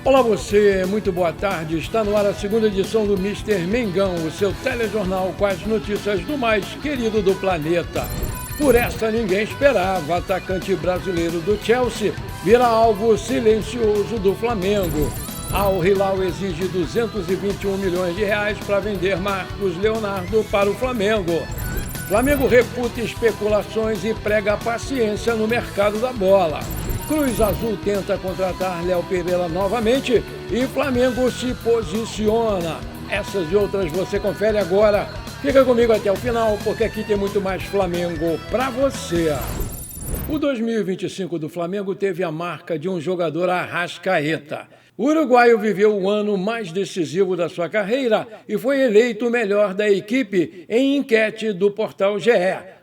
Olá você, muito boa tarde. Está no ar a segunda edição do Mister Mengão, o seu telejornal com as notícias do mais querido do planeta. Por essa ninguém esperava, atacante brasileiro do Chelsea vira alvo silencioso do Flamengo. Al Hilal exige 221 milhões de reais para vender Marcos Leonardo para o Flamengo. Flamengo refuta especulações e prega paciência no mercado da bola. Cruz Azul tenta contratar Léo Pereira novamente e Flamengo se posiciona. Essas e outras você confere agora. Fica comigo até o final, porque aqui tem muito mais Flamengo para você. O 2025 do Flamengo teve a marca de um jogador Arrascaeta. O uruguaio viveu o ano mais decisivo da sua carreira e foi eleito o melhor da equipe em enquete do portal GE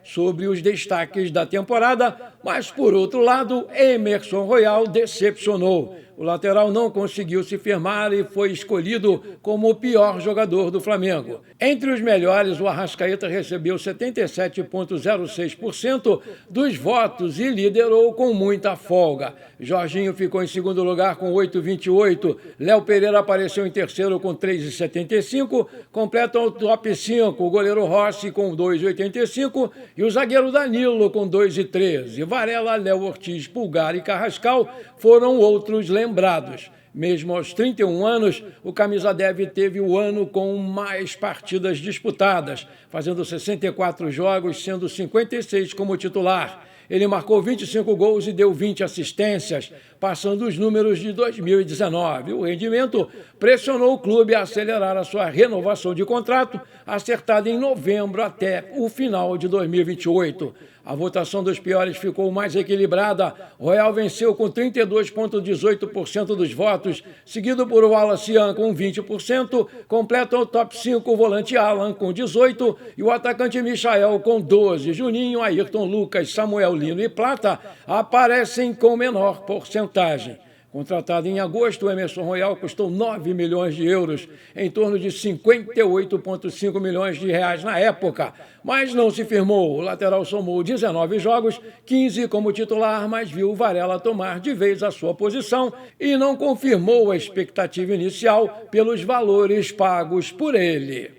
sobre os destaques da temporada, mas, por outro lado, Emerson Royal decepcionou. O lateral não conseguiu se firmar e foi escolhido como o pior jogador do Flamengo. Entre os melhores, o Arrascaeta recebeu 77,06% dos votos e liderou com muita folga. Jorginho ficou em segundo lugar com 8,28%. Léo Pereira apareceu em terceiro com 3,75%. Completam o top 5 o goleiro Rossi com 2,85% e o zagueiro Danilo com 2,13%. Varela, Léo Ortiz, Pulgar e Carrascal foram outros lembrados. Mesmo aos 31 anos, o camisa 10 teve o ano com mais partidas disputadas, fazendo 64 jogos, sendo 56 como titular. Ele marcou 25 gols e deu 20 assistências, passando os números de 2019. O rendimento pressionou o clube a acelerar a sua renovação de contrato, acertada em novembro até o final de 2028. A votação dos piores ficou mais equilibrada. Royal venceu com 32,18% dos votos, seguido por Wallace Ian com 20%, completa o top 5 o volante Alan com 18% e o atacante Michael com 12%. Juninho, Ayrton Lucas, Samuel Lino e Plata aparecem com menor porcentagem. Contratado em agosto, o Emerson Royal custou 9 milhões de euros, em torno de 58,5 milhões de reais na época, mas não se firmou. O lateral somou 19 jogos, 15 como titular, mas viu Varela tomar de vez a sua posição e não confirmou a expectativa inicial pelos valores pagos por ele.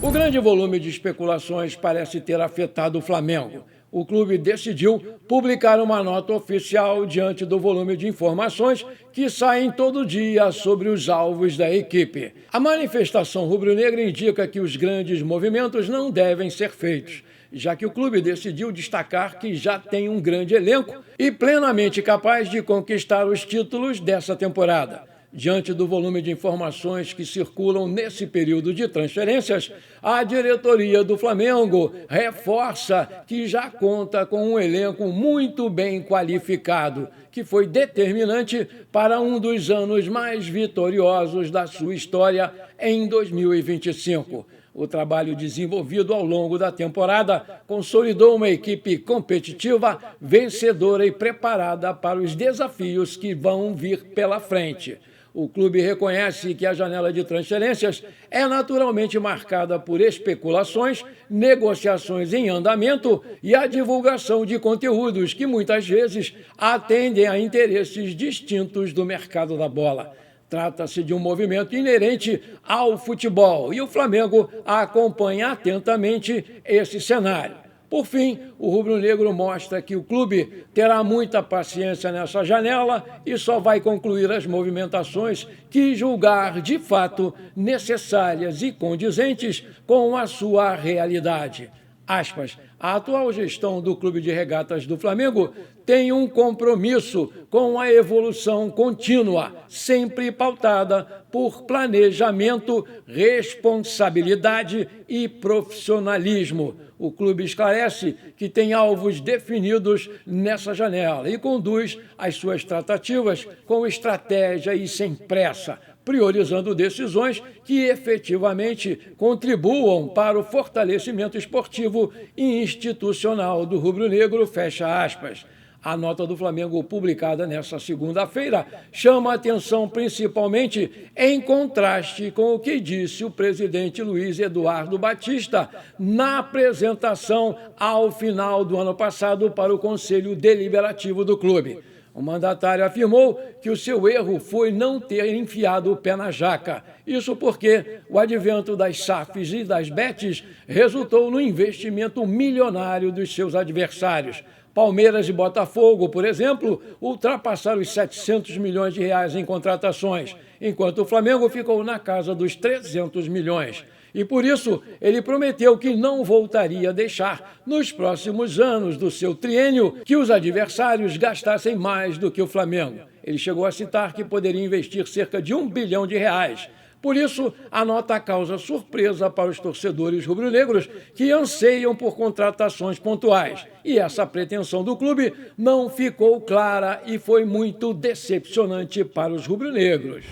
O grande volume de especulações parece ter afetado o Flamengo. O clube decidiu publicar uma nota oficial diante do volume de informações que saem todo dia sobre os alvos da equipe. A manifestação rubro-negra indica que os grandes movimentos não devem ser feitos, já que o clube decidiu destacar que já tem um grande elenco e plenamente capaz de conquistar os títulos dessa temporada. Diante do volume de informações que circulam nesse período de transferências, a diretoria do Flamengo reforça que já conta com um elenco muito bem qualificado, que foi determinante para um dos anos mais vitoriosos da sua história em 2025. O trabalho desenvolvido ao longo da temporada consolidou uma equipe competitiva, vencedora e preparada para os desafios que vão vir pela frente. O clube reconhece que a janela de transferências é naturalmente marcada por especulações, negociações em andamento e a divulgação de conteúdos que muitas vezes atendem a interesses distintos do mercado da bola. Trata-se de um movimento inerente ao futebol e o Flamengo acompanha atentamente esse cenário. Por fim, o rubro-negro mostra que o clube terá muita paciência nessa janela e só vai concluir as movimentações que julgar de fato necessárias e condizentes com a sua realidade. Aspas, a atual gestão do Clube de Regatas do Flamengo tem um compromisso com a evolução contínua, sempre pautada por planejamento, responsabilidade e profissionalismo. O clube esclarece que tem alvos definidos nessa janela e conduz as suas tratativas com estratégia e sem pressa, priorizando decisões que efetivamente contribuam para o fortalecimento esportivo e institucional do rubro-negro, fecha aspas. A nota do Flamengo, publicada nesta segunda-feira, chama a atenção principalmente em contraste com o que disse o presidente Luiz Eduardo Batista na apresentação ao final do ano passado para o Conselho Deliberativo do clube. O mandatário afirmou que o seu erro foi não ter enfiado o pé na jaca. Isso porque o advento das SAFs e das bets resultou no investimento milionário dos seus adversários. Palmeiras e Botafogo, por exemplo, ultrapassaram os 700 milhões de reais em contratações, enquanto o Flamengo ficou na casa dos 300 milhões. E por isso, ele prometeu que não voltaria a deixar, nos próximos anos do seu triênio, que os adversários gastassem mais do que o Flamengo. Ele chegou a citar que poderia investir cerca de R$1 bilhão. Por isso, a nota causa surpresa para os torcedores rubro-negros que anseiam por contratações pontuais. E essa pretensão do clube não ficou clara e foi muito decepcionante para os rubro-negros.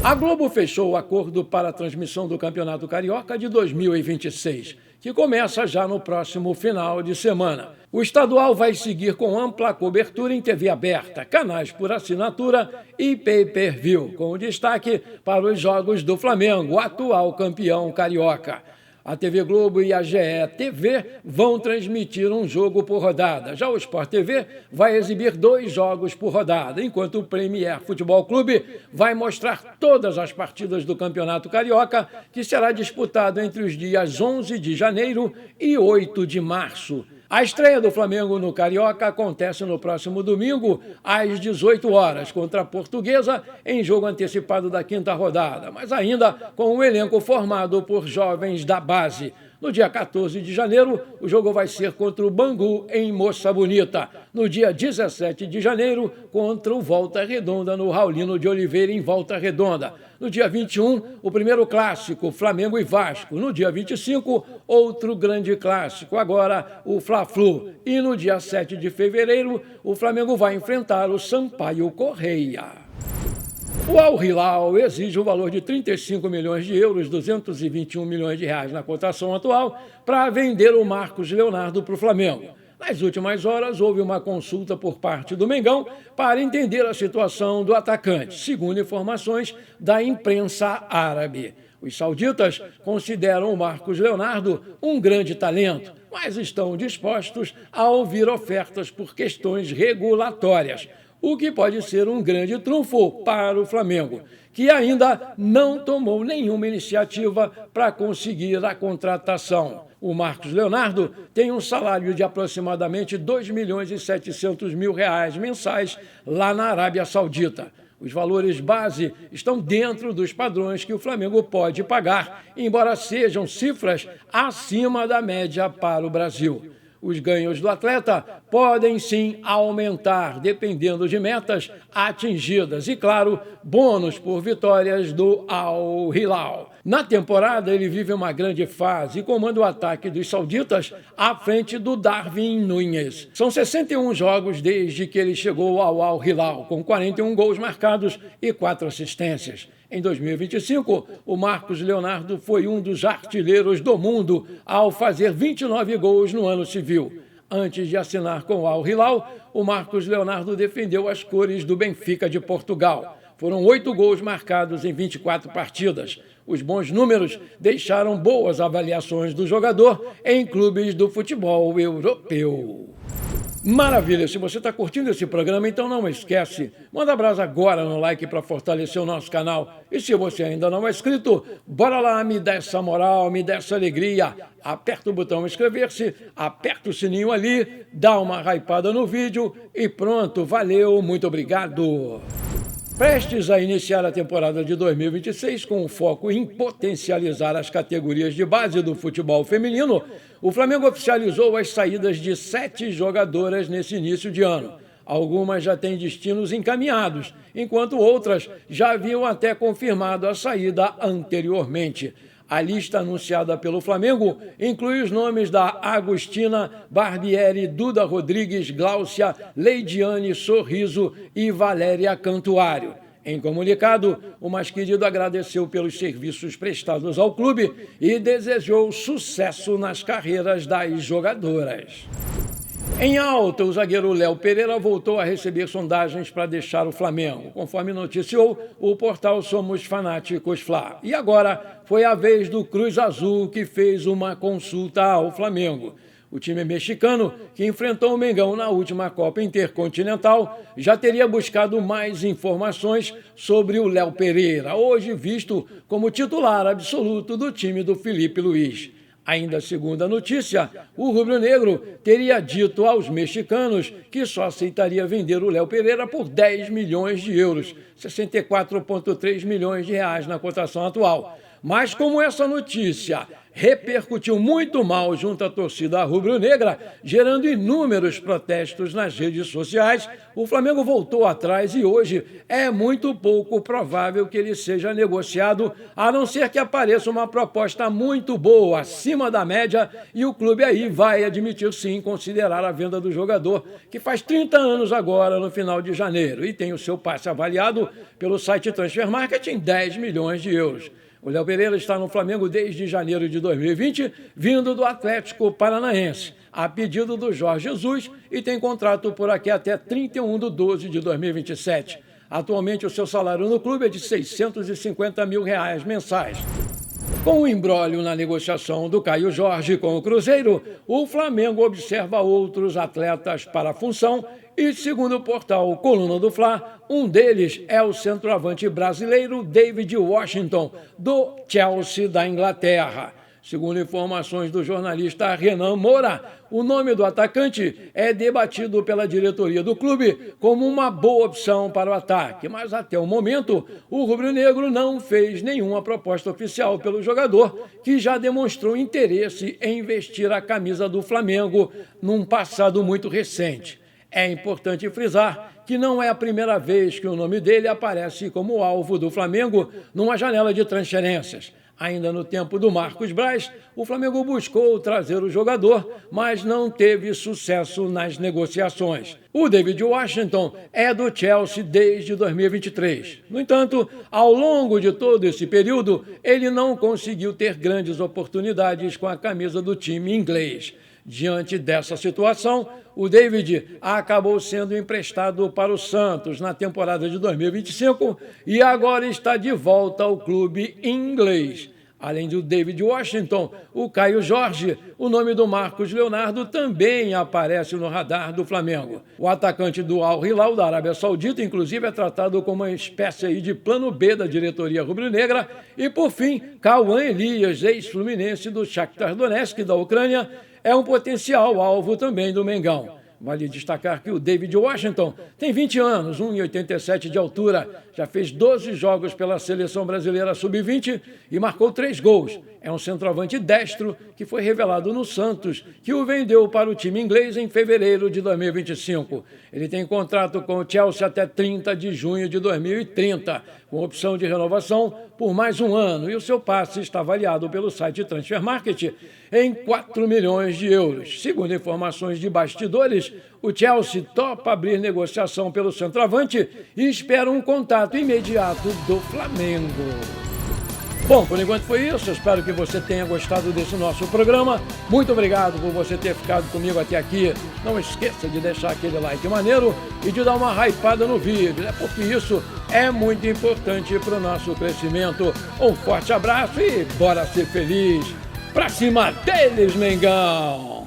A Globo fechou o acordo para a transmissão do Campeonato Carioca de 2026, que começa já no próximo final de semana. O estadual vai seguir com ampla cobertura em TV aberta, canais por assinatura e pay-per-view, com destaque para os jogos do Flamengo, atual campeão carioca. A TV Globo e a GE TV vão transmitir um jogo por rodada. Já o Sport TV vai exibir 2 jogos por rodada, enquanto o Premier Futebol Clube vai mostrar todas as partidas do Campeonato Carioca, que será disputado entre os dias 11 de janeiro e 8 de março. A estreia do Flamengo no Carioca acontece no próximo domingo, às 18 horas, contra a Portuguesa, em jogo antecipado da 5ª rodada, mas ainda com um elenco formado por jovens da base. No dia 14 de janeiro, o jogo vai ser contra o Bangu, em Moça Bonita. No dia 17 de janeiro, contra o Volta Redonda, no Raulino de Oliveira, em Volta Redonda. No dia 21, o primeiro clássico, Flamengo e Vasco. No dia 25, outro grande clássico, agora o Fla-Flu. E no dia 7 de fevereiro, o Flamengo vai enfrentar o Sampaio Correia. O Al Hilal exige o valor de 35 milhões de euros, 221 milhões de reais na cotação atual, para vender o Marcos Leonardo para o Flamengo. Nas últimas horas, houve uma consulta por parte do Mengão para entender a situação do atacante, segundo informações da imprensa árabe. Os sauditas consideram o Marcos Leonardo um grande talento, mas estão dispostos a ouvir ofertas por questões regulatórias, o que pode ser um grande trunfo para o Flamengo, que ainda não tomou nenhuma iniciativa para conseguir a contratação. O Marcos Leonardo tem um salário de aproximadamente R$2.700.000 mensais lá na Arábia Saudita. Os valores base estão dentro dos padrões que o Flamengo pode pagar, embora sejam cifras acima da média para o Brasil. Os ganhos do atleta podem sim aumentar, dependendo de metas atingidas e, claro, bônus por vitórias do Al Hilal. Na temporada, ele vive uma grande fase e comanda o ataque dos sauditas à frente do Darwin Núñez. São 61 jogos desde que ele chegou ao Al Hilal, com 41 gols marcados e 4 assistências. Em 2025, o Marcos Leonardo foi um dos artilheiros do mundo ao fazer 29 gols no ano civil. Antes de assinar com o Al Hilal, o Marcos Leonardo defendeu as cores do Benfica de Portugal. Foram 8 gols marcados em 24 partidas. Os bons números deixaram boas avaliações do jogador em clubes do futebol europeu. Maravilha! Se você está curtindo esse programa, então não esquece, manda brasa agora no like para fortalecer o nosso canal. E se você ainda não é inscrito, bora lá, me dá essa moral, me dá essa alegria. Aperta o botão inscrever-se, aperta o sininho ali, dá uma hypada no vídeo e pronto, valeu, muito obrigado! Prestes a iniciar a temporada de 2026 com foco em potencializar as categorias de base do futebol feminino, o Flamengo oficializou as saídas de 7 jogadoras nesse início de ano. Algumas já têm destinos encaminhados, enquanto outras já haviam até confirmado a saída anteriormente. A lista anunciada pelo Flamengo inclui os nomes da Agostina Barbieri, Duda Rodrigues, Gláucia, Leidiane Sorriso e Valéria Cantuário. Em comunicado, o mais querido agradeceu pelos serviços prestados ao clube e desejou sucesso nas carreiras das jogadoras. Em alta, o zagueiro Léo Pereira voltou a receber sondagens para deixar o Flamengo, conforme noticiou o portal Somos Fanáticos Fla. E agora foi a vez do Cruz Azul, que fez uma consulta ao Flamengo. O time mexicano, que enfrentou o Mengão na última Copa Intercontinental, já teria buscado mais informações sobre o Léo Pereira, hoje visto como titular absoluto do time do Felipe Luiz. Ainda segundo a notícia, o rubro-negro teria dito aos mexicanos que só aceitaria vender o Léo Pereira por 10 milhões de euros, 64,3 milhões de reais na cotação atual. Mas como essa notícia repercutiu muito mal junto à torcida rubro-negra, gerando inúmeros protestos nas redes sociais, o Flamengo voltou atrás e hoje é muito pouco provável que ele seja negociado, a não ser que apareça uma proposta muito boa, acima da média, e o clube aí vai admitir sim considerar a venda do jogador, que faz 30 anos agora, no final de janeiro, e tem o seu passe avaliado pelo site Transfer Market em 10 milhões de euros. O Léo Pereira está no Flamengo desde janeiro de 2020, vindo do Atlético Paranaense, a pedido do Jorge Jesus, e tem contrato por aqui até 31/12/2027. Atualmente, o seu salário no clube é de R$ 650 mil mensais. Com o imbróglio na negociação do Caio Jorge com o Cruzeiro, o Flamengo observa outros atletas para a função e, segundo o portal Coluna do Fla, um deles é o centroavante brasileiro David Washington, do Chelsea da Inglaterra. Segundo informações do jornalista Renan Moura, o nome do atacante é debatido pela diretoria do clube como uma boa opção para o ataque, mas até o momento o rubro-negro não fez nenhuma proposta oficial pelo jogador, que já demonstrou interesse em vestir a camisa do Flamengo num passado muito recente. É importante frisar que não é a primeira vez que o nome dele aparece como alvo do Flamengo numa janela de transferências. Ainda no tempo do Marcos Braz, o Flamengo buscou trazer o jogador, mas não teve sucesso nas negociações. O David Washington é do Chelsea desde 2023. No entanto, ao longo de todo esse período, ele não conseguiu ter grandes oportunidades com a camisa do time inglês. Diante dessa situação, o David acabou sendo emprestado para o Santos na temporada de 2025 e agora está de volta ao clube inglês. Além do David Washington, o Caio Jorge, o nome do Marcos Leonardo também aparece no radar do Flamengo. O atacante do Al Hilal da Arábia Saudita, inclusive, é tratado como uma espécie de plano B da diretoria rubro-negra. E, por fim, Cauã Elias, ex-fluminense do Shakhtar Donetsk da Ucrânia, é um potencial alvo também do Mengão. Vale destacar que o David Washington tem 20 anos, 1,87 de altura, já fez 12 jogos pela Seleção Brasileira Sub-20 e marcou 3 gols. É um centroavante destro que foi revelado no Santos, que o vendeu para o time inglês em fevereiro de 2025. Ele tem contrato com o Chelsea até 30 de junho de 2030, com opção de renovação por mais um ano, e o seu passe está avaliado pelo site Transfer Market em 4 milhões de euros. Segundo informações de bastidores, o Chelsea topa abrir negociação pelo centroavante e espera um contato imediato do Flamengo. Bom, por enquanto foi isso. Eu espero que você tenha gostado desse nosso programa. Muito obrigado por você ter ficado comigo até aqui. Não esqueça de deixar aquele like maneiro e de dar uma hypada no vídeo, porque isso é muito importante para o nosso crescimento. Um forte abraço e bora ser feliz. Pra cima deles, Mengão!